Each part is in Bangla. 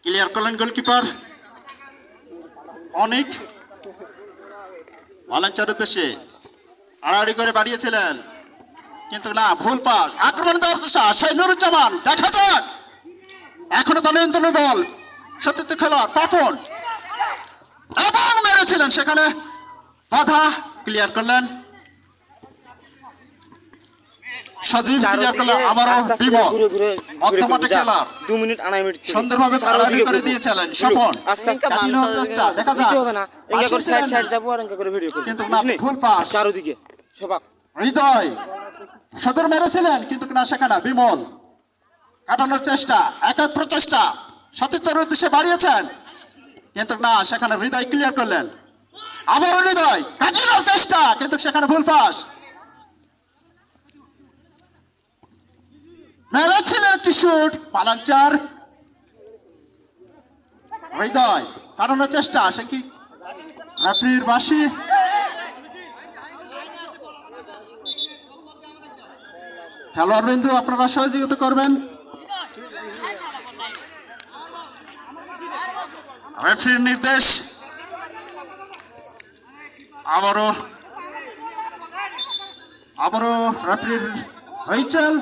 ক্লিয়ার করলেন গোলকিপার অনেক ভলান্টিয়ার উদ্দেশ্যে আড়াআড়ি করে বাড়িয়েছিলেন, কিন্তু না, ভুল পাস। আক্রমণ দেওয়ার চেষ্টা সেই নুরুজ্জামান, দেখা যাক এখনো তো নিয়ন্ত্রণ বল। সতীর্থ খেলোয়াড় পাপন এবং মেরেছিলেন, সেখানে বাধা। ক্লিয়ার করলেন সজীব, ক্লিয়ার করলেন আবারও বিমল। মধ্যমাঠে খেলা 2 মিনিট আড়াই মিনিট সুন্দরভাবে আড়াআড়ি করে দিয়েছিলেন স্বপন। আস্তে আস্তে কাটিয়ে নেওয়ার চেষ্টা, দেখা যাক হবে না, এঙ্গা করে সাইড সাইড যাবো আর এঙ্গা করে ভিডিও করব, কিন্তু না, ভুল পাস। চারদিকে সবাক হৃদয় সদর মেরেছিলেন, কিন্তু না, সেখানে বিমল কাটানোর চেষ্টা, এক এক প্রচেষ্টা সতীর্থের উদ্দেশ্যে বাড়িয়েছেন, কিন্তু না, সেখানে হৃদয় ক্লিয়ার করলেন। আবারও হৃদয় কাটানোর চেষ্টা, কিন্তু সেখানে ভুল পাস। মেরেছিলেন একটি শুট, পালাঞ্চার হৃদয় কাটানোর চেষ্টা, সে কি রেফারির বাঁশি। খেলোয়াড় বিন্দু আপনারা সহযোগিতা করবেন। রেফারির নির্দেশ। আবারও রেফারির হইচল।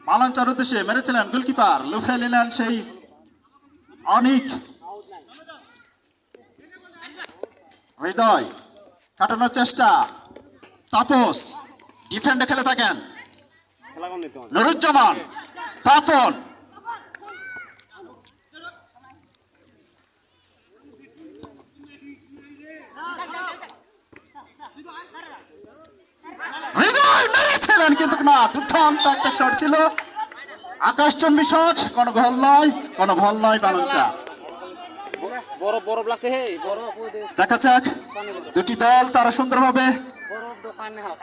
মালাঞ্চার উদ্দেশ্যে মেরেছিলেন গোলকিপার, লুফে নিলেন সেই অনিক। হৃদয় কাটানোর চেষ্টা, তাপস ডিফেন্ডে খেলে থাকেন, নুরুজ্জামান, পাপন হৃদয় মেরেছিলেন, কিন্তু না, দুর্দান্ত একটা শট ছিল, আকাশচুম্বী শট। কোনো গোল নয়, কোনো ভল নয়। বালঞ্চা বড় বড় লাগছে, হে বড় দেখা যাক দুটি দল তারা সুন্দরভাবে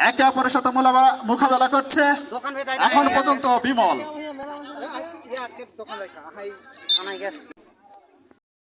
একে অপরের সাথে মোকাবেলা করছে। এখন পর্যন্ত বিমল